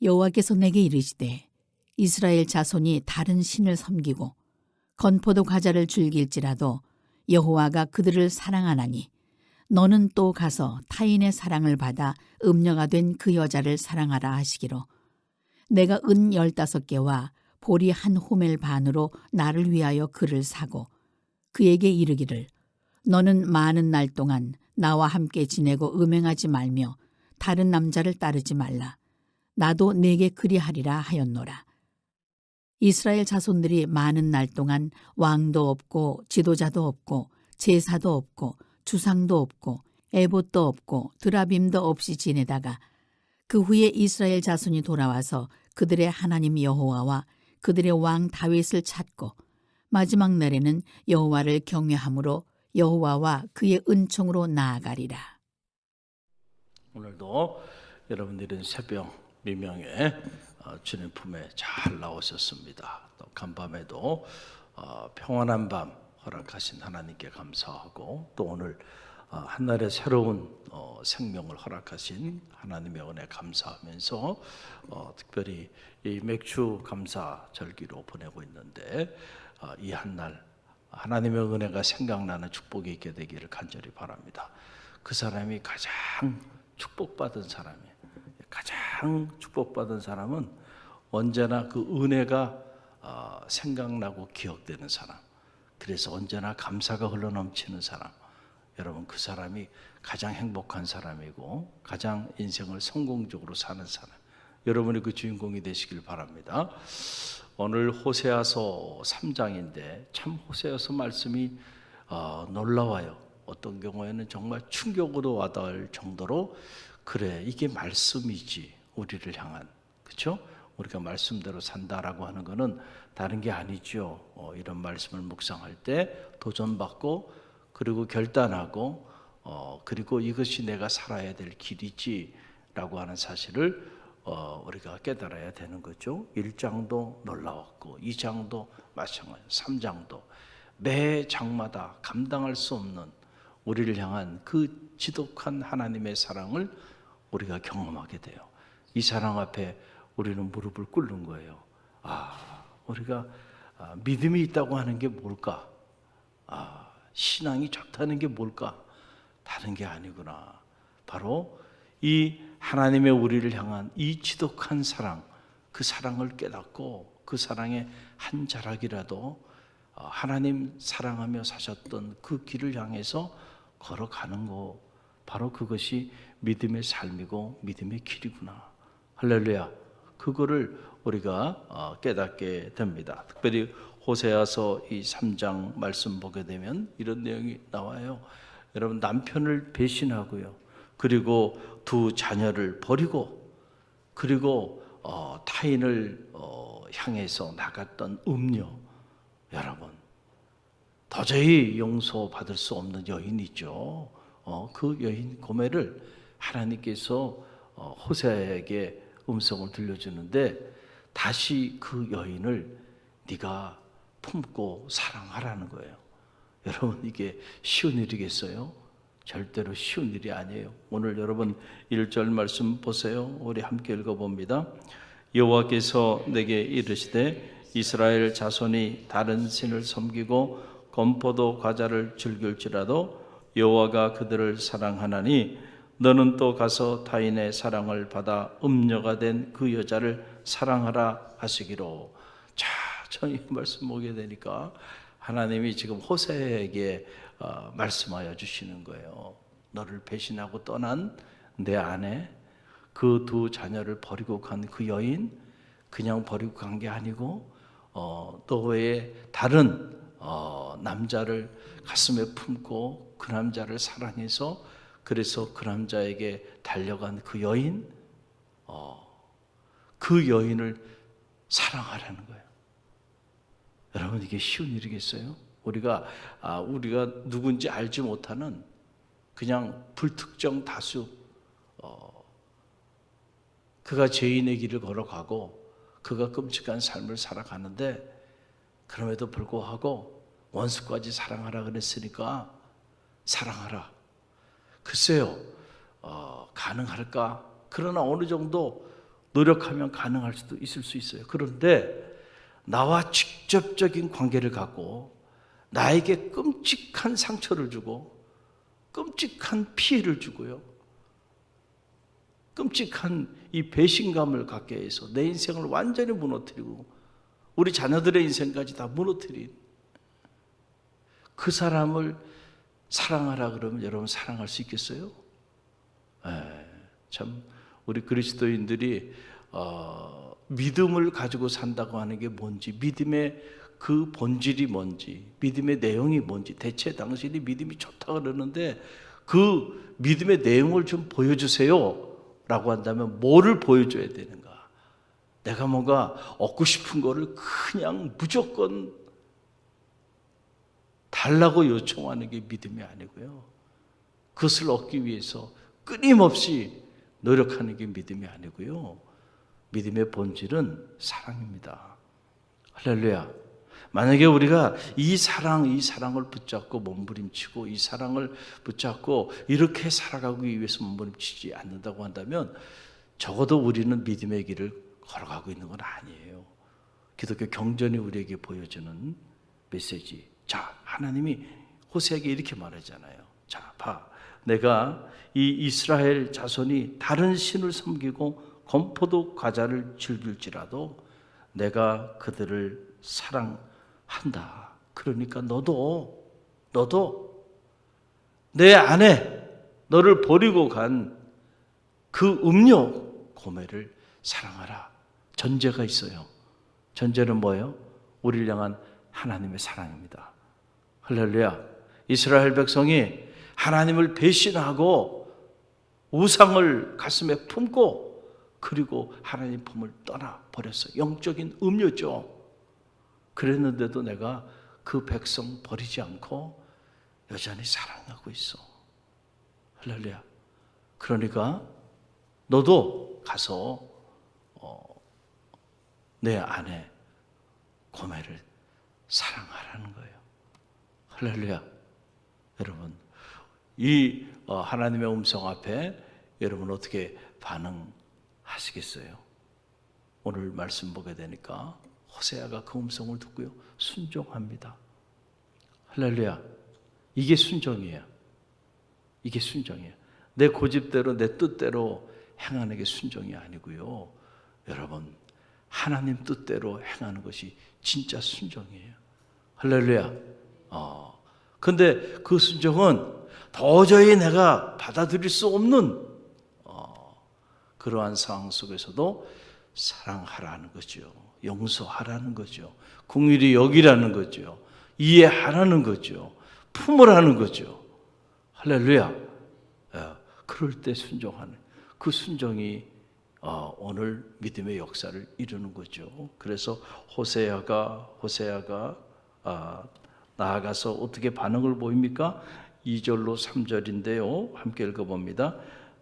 여호와께서 내게 이르시되 이스라엘 자손이 다른 신을 섬기고 건포도 과자를 즐길지라도 여호와가 그들을 사랑하나니 너는 또 가서 타인의 사랑을 받아 음녀가 된 그 여자를 사랑하라 하시기로 내가 은 15개와 보리 한 호멜 반으로 나를 위하여 그를 사고 그에게 이르기를 너는 많은 날 동안 나와 함께 지내고 음행하지 말며 다른 남자를 따르지 말라. 나도 내게 그리하리라 하였노라. 이스라엘 자손들이 많은 날 동안 왕도 없고 지도자도 없고 제사도 없고 주상도 없고 에봇도 없고 드라빔도 없이 지내다가 그 후에 이스라엘 자손이 돌아와서 그들의 하나님 여호와와 그들의 왕 다윗을 찾고 마지막 날에는 여호와를 경외함으로 여호와와 그의 은총으로 나아가리라. 오늘도 여러분들은 새벽 미명에 주님 품에 잘 나오셨습니다. 또 간밤에도 평안한 밤 허락하신 하나님께 감사하고 또 오늘 한날의 새로운 생명을 허락하신 하나님의 은혜 감사하면서 특별히 이 맥주 감사 절기로 보내고 있는데 이 한날 하나님의 은혜가 생각나는 축복이 있게 되기를 간절히 바랍니다. 그 사람이 가장 축복받은 사람이에요. 가장 축복받은 사람은 언제나 그 은혜가 생각나고 기억되는 사람, 그래서 언제나 감사가 흘러넘치는 사람, 여러분 그 사람이 가장 행복한 사람이고 가장 인생을 성공적으로 사는 사람, 여러분이 그 주인공이 되시길 바랍니다. 오늘 호세아서 3장인데 참 호세아서 말씀이 놀라워요. 어떤 경우에는 정말 충격으로 와닿을 정도로 그래 이게 말씀이지 우리를 향한, 그렇죠? 우리가 말씀대로 산다라고 하는 것은 다른 게 아니죠. 이런 말씀을 묵상할 때 도전받고 그리고 결단하고 그리고 이것이 내가 살아야 될 길이지라고 하는 사실을 우리가 깨달아야 되는 거죠. 1장도 놀라웠고 2장도 마찬가지, 3장도 매 장마다 감당할 수 없는 우리를 향한 그 지독한 하나님의 사랑을 우리가 경험하게 돼요. 이 사랑 앞에 우리는 무릎을 꿇는 거예요. 우리가 믿음이 있다고 하는 게 뭘까? 신앙이 좋다는 게 뭘까? 다른 게 아니구나. 바로 이 하나님의 우리를 향한 이 지독한 사랑, 그 사랑을 깨닫고 그 사랑의 한 자락이라도 하나님 사랑하며 사셨던 그 길을 향해서 걸어가는 거, 바로 그것이 믿음의 삶이고 믿음의 길이구나. 할렐루야. 그거를 우리가 깨닫게 됩니다. 특별히 호세아서 이 3장 말씀 보게 되면 이런 내용이 나와요. 여러분 남편을 배신하고요, 그리고 두 자녀를 버리고 그리고 타인을 향해서 나갔던 음녀, 여러분 도저히 용서받을 수 없는 여인이죠. 그 여인 고멜을 하나님께서 호세아에게 음성을 들려주는데 다시 그 여인을 네가 품고 사랑하라는 거예요. 여러분 이게 쉬운 일이겠어요? 절대로 쉬운 일이 아니에요. 오늘 여러분 1절 말씀 보세요. 우리 함께 읽어봅니다. 여호와께서 내게 이르시되 이스라엘 자손이 다른 신을 섬기고 건포도 과자를 즐길지라도 여호와가 그들을 사랑하나니 너는 또 가서 타인의 사랑을 받아 음녀가 된 그 여자를 사랑하라 하시기로. 자, 저는 이 말씀 보게 되니까 하나님이 지금 호세에게 말씀하여 주시는 거예요. 너를 배신하고 떠난 내 아내, 그 두 자녀를 버리고 간 그 여인, 그냥 버리고 간 게 아니고 너 외에 다른 남자를 가슴에 품고 그 남자를 사랑해서 그래서 그 남자에게 달려간 그 여인, 그 여인을 사랑하라는 거예요. 여러분 이게 쉬운 일이겠어요? 우리가 누군지 알지 못하는 그냥 불특정 다수, 그가 죄인의 길을 걸어가고 그가 끔찍한 삶을 살아가는데 그럼에도 불구하고 원수까지 사랑하라 그랬으니까 사랑하라. 글쎄요, 가능할까? 그러나 어느 정도 노력하면 가능할 수도 있을 수 있어요. 그런데 나와 직접적인 관계를 갖고 나에게 끔찍한 상처를 주고 끔찍한 피해를 주고요. 끔찍한 이 배신감을 갖게 해서 내 인생을 완전히 무너뜨리고 우리 자녀들의 인생까지 다 무너뜨린 그 사람을 사랑하라 그러면 여러분 사랑할 수 있겠어요? 참 우리 그리스도인들이 믿음을 가지고 산다고 하는 게 뭔지, 믿음의 그 본질이 뭔지, 믿음의 내용이 뭔지, 대체 당신이 믿음이 좋다 그러는데 그 믿음의 내용을 좀 보여주세요 라고 한다면 뭐를 보여줘야 되는가? 내가 뭔가 얻고 싶은 거를 그냥 무조건 달라고 요청하는 게 믿음이 아니고요. 그것을 얻기 위해서 끊임없이 노력하는 게 믿음이 아니고요. 믿음의 본질은 사랑입니다. 할렐루야. 만약에 우리가 이 사랑을 붙잡고 몸부림치고 이 사랑을 붙잡고 이렇게 살아가기 위해서 몸부림치지 않는다고 한다면 적어도 우리는 믿음의 길을 걸어가고 있는 건 아니에요. 기독교 경전이 우리에게 보여주는 메시지. 자, 하나님이 호세에게 이렇게 말하잖아요. 자, 봐. 내가 이 이스라엘 자손이 다른 신을 섬기고 건포도 과자를 즐길지라도 내가 그들을 사랑한다. 그러니까 너도 내 안에 너를 버리고 간 그 음료 고매를 사랑하라. 전제가 있어요. 전제는 뭐예요? 우리를 향한 하나님의 사랑입니다. 할렐루야. 이스라엘 백성이 하나님을 배신하고 우상을 가슴에 품고 그리고 하나님 품을 떠나버렸어요. 영적인 음료죠. 그랬는데도 내가 그 백성 버리지 않고 여전히 사랑하고 있어. 할렐루야. 그러니까 너도 가서 내 안에 고매를 사랑하라는 거예요. 할렐루야. 여러분, 이 하나님의 음성 앞에 여러분 어떻게 반응하시겠어요? 오늘 말씀 보게 되니까 호세아가 그 음성을 듣고요 순종합니다. 할렐루야. 이게 순종이에요. 이게 순종이에요. 내 고집대로 내 뜻대로 행하는 게 순종이 아니고요. 여러분, 하나님 뜻대로 행하는 것이 진짜 순종이에요. 할렐루야. 근데 그 순종은 도저히 내가 받아들일 수 없는 그러한 상황 속에서도 사랑하라는 거죠. 용서하라는 거죠. 긍휼히 여기라는 거죠. 이해하라는 거죠. 품으라는 거죠. 할렐루야. 그럴 때 순종하는 그 순종이 오늘 믿음의 역사를 이루는 거죠. 그래서 호세아가 나아가서 어떻게 반응을 보입니까? 2절로 3절인데요. 함께 읽어봅니다.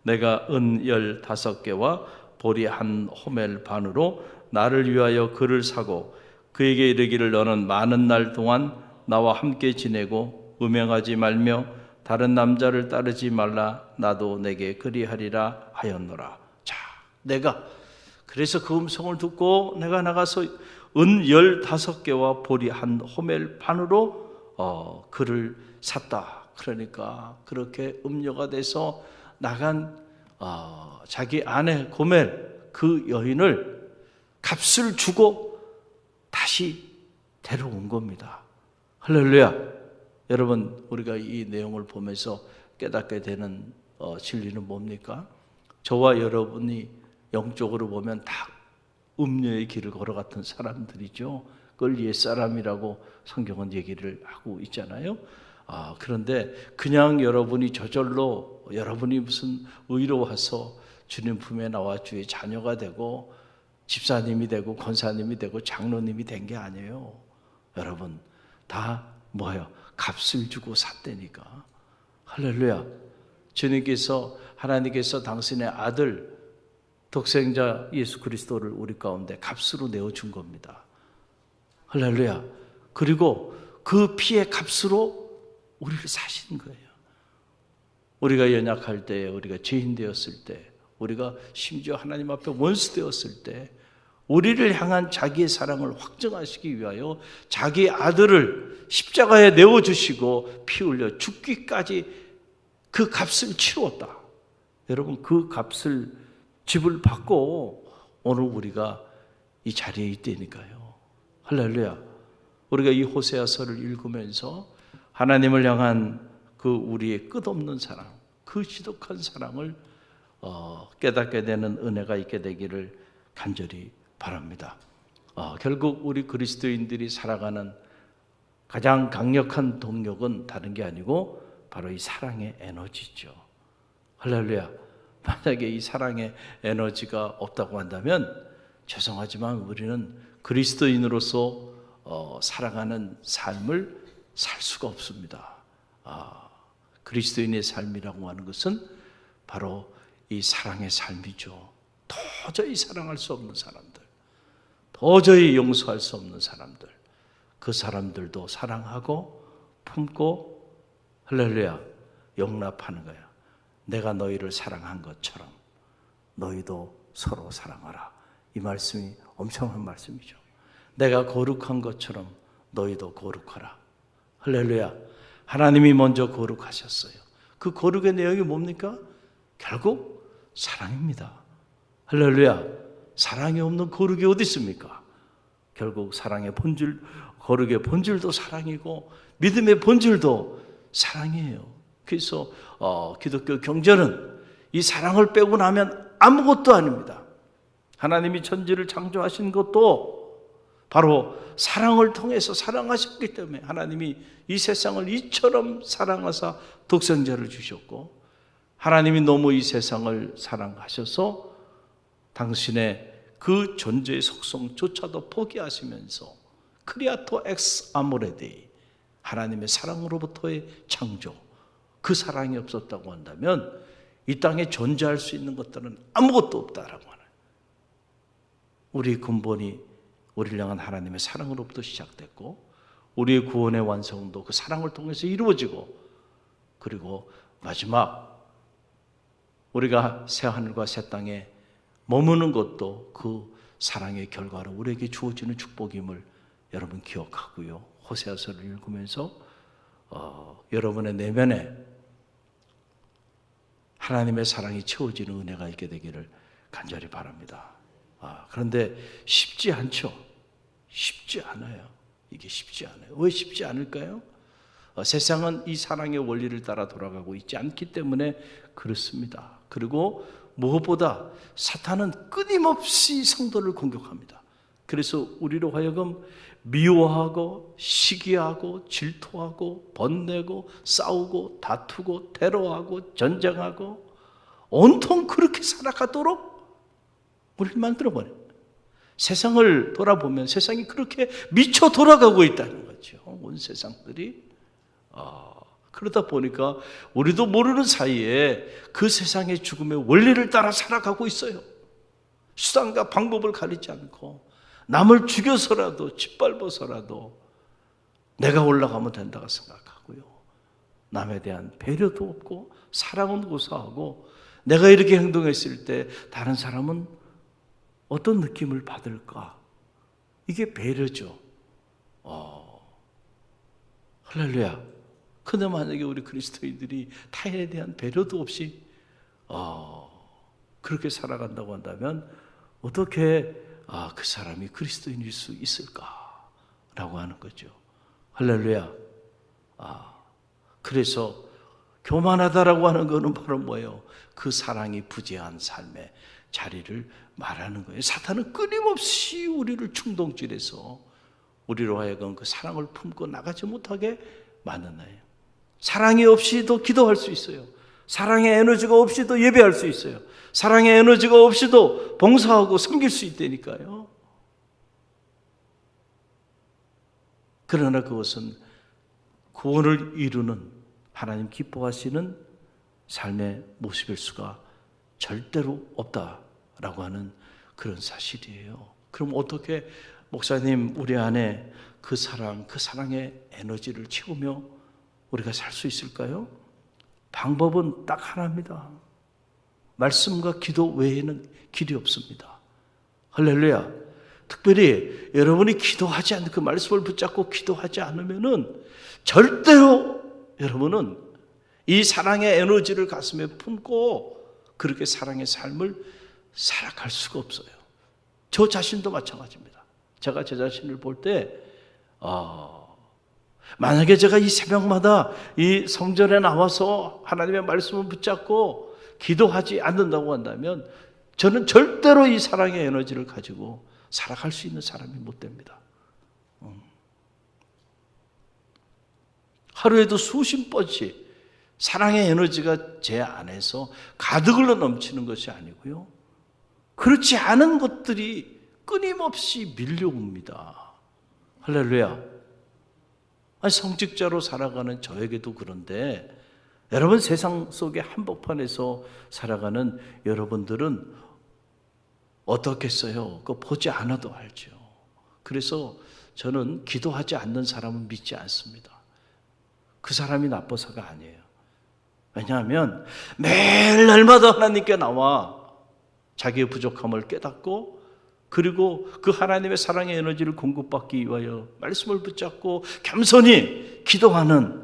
내가 은 15개와 보리 한 호멜 반으로 나를 위하여 그를 사고 그에게 이르기를 너는 많은 날 동안 나와 함께 지내고 음행하지 말며 다른 남자를 따르지 말라. 나도 내게 그리하리라 하였노라. 자, 내가 그래서 그 음성을 듣고 내가 나가서 은 15개와 보리 한 호멜 반으로 그를 샀다. 그러니까 그렇게 음료가 돼서 나간 자기 아내 고멜 그 여인을 값을 주고 다시 데려온 겁니다. 할렐루야. 여러분, 우리가 이 내용을 보면서 깨닫게 되는 진리는 뭡니까? 저와 여러분이 영적으로 보면 다 음료의 길을 걸어갔던 사람들이죠. 그걸 옛사람이라고 성경은 얘기를 하고 있잖아요. 그런데 그냥 여러분이 저절로 여러분이 무슨 의로워서 주님 품에 나와 주의 자녀가 되고 집사님이 되고 권사님이 되고 장로님이 된 게 아니에요. 여러분, 다 뭐예요? 값을 주고 샀다니까. 할렐루야. 주님께서, 하나님께서 당신의 아들 독생자 예수 그리스도를 우리 가운데 값으로 내어준 겁니다. 할렐루야. 그리고 그 피의 값으로 우리를 사신 거예요. 우리가 연약할 때, 우리가 죄인 되었을 때, 우리가 심지어 하나님 앞에 원수 되었을 때 우리를 향한 자기의 사랑을 확증하시기 위하여 자기의 아들을 십자가에 내어주시고 피 흘려 죽기까지 그 값을 치루었다. 여러분, 그 값을 집을 받고 오늘 우리가 이 자리에 있다니까요. 할렐루야. 우리가 이 호세아서를 읽으면서 하나님을 향한 그 우리의 끝없는 사랑, 그 지독한 사랑을 깨닫게 되는 은혜가 있게 되기를 간절히 바랍니다. 결국 우리 그리스도인들이 살아가는 가장 강력한 동력은 다른 게 아니고 바로 이 사랑의 에너지죠. 할렐루야. 만약에 이 사랑의 에너지가 없다고 한다면 죄송하지만 우리는 그리스도인으로서 살아가는 삶을 살 수가 없습니다. 그리스도인의 삶이라고 하는 것은 바로 이 사랑의 삶이죠. 도저히 사랑할 수 없는 사람들, 도저히 용서할 수 없는 사람들, 그 사람들도 사랑하고 품고 할렐루야 용납하는 거야. 내가 너희를 사랑한 것처럼 너희도 서로 사랑하라. 이 말씀이 엄청난 말씀이죠. 내가 거룩한 것처럼 너희도 거룩하라. 할렐루야. 하나님이 먼저 거룩하셨어요. 그 거룩의 내용이 뭡니까? 결국 사랑입니다. 할렐루야. 사랑이 없는 거룩이 어디 있습니까? 결국 사랑의 본질, 거룩의 본질도 사랑이고 믿음의 본질도 사랑이에요. 그래서 기독교 경전은 이 사랑을 빼고 나면 아무것도 아닙니다. 하나님이 천지를 창조하신 것도 바로 사랑을 통해서 사랑하셨기 때문에 하나님이 이 세상을 이처럼 사랑하사 독생자를 주셨고, 하나님이 너무 이 세상을 사랑하셔서 당신의 그 존재의 속성조차도 포기하시면서 크리아토 엑스 아모레 데이, 하나님의 사랑으로부터의 창조, 그 사랑이 없었다고 한다면 이 땅에 존재할 수 있는 것들은 아무것도 없다라고 하는, 우리 근본이 우리를 향한 하나님의 사랑으로부터 시작됐고 우리의 구원의 완성도 그 사랑을 통해서 이루어지고, 그리고 마지막 우리가 새 하늘과 새 땅에 머무는 것도 그 사랑의 결과로 우리에게 주어지는 축복임을 여러분 기억하고요. 호세아서를 읽으면서 여러분의 내면에 하나님의 사랑이 채워지는 은혜가 있게 되기를 간절히 바랍니다. 그런데 쉽지 않죠. 쉽지 않아요. 이게 쉽지 않아요. 왜 쉽지 않을까요? 세상은 이 사랑의 원리를 따라 돌아가고 있지 않기 때문에 그렇습니다. 그리고 무엇보다 사탄은 끊임없이 성도를 공격합니다. 그래서 우리로 하여금 미워하고 시기하고 질투하고 번내고 싸우고 다투고 테러하고 전쟁하고 온통 그렇게 살아가도록 우리를 만들어버려요. 세상을 돌아보면 세상이 그렇게 미쳐 돌아가고 있다는 거죠. 온 세상들이. 그러다 보니까 우리도 모르는 사이에 그 세상의 죽음의 원리를 따라 살아가고 있어요. 수단과 방법을 가리지 않고 남을 죽여서라도 짓밟아서라도 내가 올라가면 된다고 생각하고요. 남에 대한 배려도 없고 사랑은 고사하고, 내가 이렇게 행동했을 때 다른 사람은 어떤 느낌을 받을까? 이게 배려죠. 할렐루야. 근데 만약에 우리 그리스도인들이 타인에 대한 배려도 없이 그렇게 살아간다고 한다면 어떻게 그 사람이 그리스도인일 수 있을까라고 하는 거죠. 할렐루야. 그래서 교만하다라고 하는 것은 바로 뭐예요? 그 사랑이 부재한 삶의 자리를 말하는 거예요. 사탄은 끊임없이 우리를 충동질해서 우리로 하여금 그 사랑을 품고 나가지 못하게 만드나요? 사랑이 없이도 기도할 수 있어요. 사랑의 에너지가 없이도 예배할 수 있어요. 사랑의 에너지가 없이도 봉사하고 섬길 수 있다니까요. 그러나 그것은 구원을 이루는, 하나님 기뻐하시는 삶의 모습일 수가 절대로 없다라고 하는 그런 사실이에요. 그럼 어떻게 목사님 우리 안에 그 사랑, 그 사랑의 에너지를 채우며 우리가 살 수 있을까요? 방법은 딱 하나입니다. 말씀과 기도 외에는 길이 없습니다. 할렐루야. 특별히 여러분이 기도하지 않는 그 말씀을 붙잡고 기도하지 않으면은 절대로 여러분은 이 사랑의 에너지를 가슴에 품고 그렇게 사랑의 삶을 살아갈 수가 없어요. 저 자신도 마찬가지입니다. 제가 제 자신을 볼 때 만약에 제가 이 새벽마다 이 성전에 나와서 하나님의 말씀을 붙잡고 기도하지 않는다고 한다면 저는 절대로 이 사랑의 에너지를 가지고 살아갈 수 있는 사람이 못 됩니다. 하루에도 수십 번씩 사랑의 에너지가 제 안에서 가득을 넘치는 것이 아니고요. 그렇지 않은 것들이 끊임없이 밀려옵니다. 할렐루야. 성직자로 살아가는 저에게도 그런데 여러분 세상 속의 한복판에서 살아가는 여러분들은 어떻겠어요? 그거 보지 않아도 알죠. 그래서 저는 기도하지 않는 사람은 믿지 않습니다. 그 사람이 나빠서가 아니에요. 왜냐하면 매일 날마다 하나님께 나와 자기의 부족함을 깨닫고 그리고 그 하나님의 사랑의 에너지를 공급받기 위하여 말씀을 붙잡고 겸손히 기도하는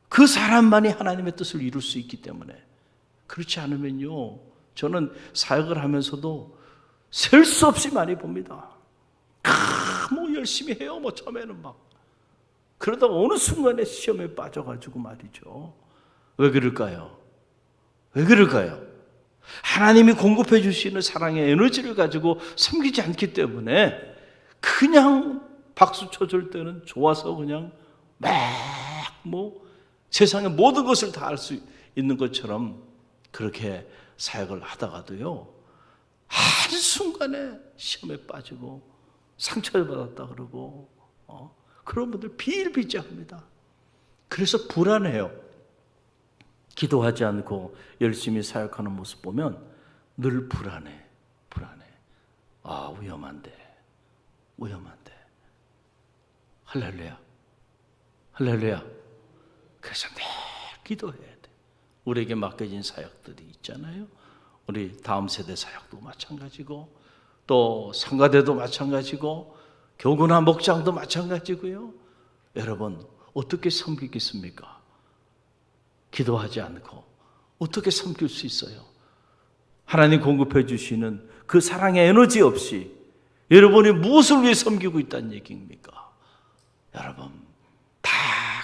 그 사람만이 하나님의 뜻을 이룰 수 있기 때문에 그렇지 않으면요 저는 사역을 하면서도 셀 수 없이 많이 봅니다. 뭐 열심히 해요. 뭐 처음에는 막 그러다가 어느 순간에 시험에 빠져가지고 말이죠. 왜 그럴까요? 왜 그럴까요? 하나님이 공급해 주시는 사랑의 에너지를 가지고 섬기지 않기 때문에 그냥 박수 쳐줄 때는 좋아서 그냥 막 뭐 세상의 모든 것을 다 할 수 있는 것처럼 그렇게 사역을 하다가도요 한순간에 시험에 빠지고 상처를 받았다 그러고 그런 분들 비일비재합니다. 그래서 불안해요. 기도하지 않고 열심히 사역하는 모습 보면 늘 불안해. 위험한데 할렐루야. 그래서 매일 기도해야 돼. 우리에게 맡겨진 사역들이 있잖아요. 우리 다음 세대 사역도 마찬가지고 또 성가대도 마찬가지고 교구나 목장도 마찬가지고요. 여러분 어떻게 섬기겠습니까? 기도하지 않고 어떻게 섬길 수 있어요? 하나님 공급해 주시는 그 사랑의 에너지 없이 여러분이 무엇을 위해 섬기고 있다는 얘기입니까? 여러분 다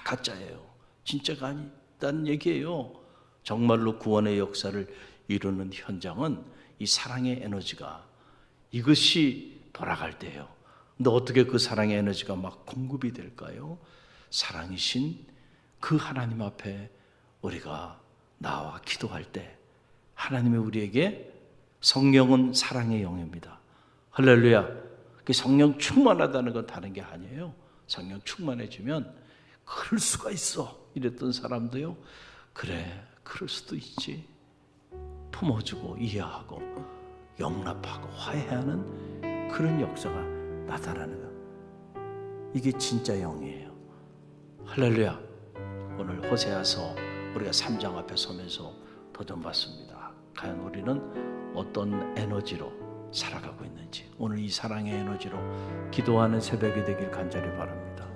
가짜예요. 진짜가 아니다는 얘기예요. 정말로 구원의 역사를 이루는 현장은 이 사랑의 에너지가 이것이 돌아갈 때예요. 근데 어떻게 그 사랑의 에너지가 막 공급이 될까요? 사랑이신 그 하나님 앞에 우리가 나와 기도할 때 하나님이 우리에게 성령은 사랑의 영입니다. 할렐루야. 성령 충만하다는 건 다른 게 아니에요. 성령 충만해지면 그럴 수가 있어 이랬던 사람도요 그래 그럴 수도 있지 품어주고 이해하고 용납하고 화해하는 그런 역사가 나타나는 거. 이게 진짜 영이에요. 할렐루야. 오늘 호세아서 우리가 3장 앞에 서면서 도전받습니다. 과연 우리는 어떤 에너지로 살아가고 있는지 오늘 이 사랑의 에너지로 기도하는 새벽이 되길 간절히 바랍니다.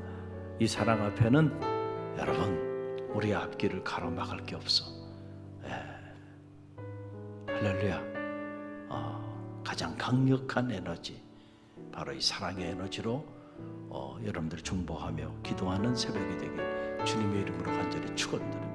이 사랑 앞에는 여러분 우리 앞길을 가로막을 게 없어. 할렐루야. 가장 강력한 에너지 바로 이 사랑의 에너지로 여러분들 중보하며 기도하는 새벽이 되길 주님의 이름으로 간절히 축원드립니다.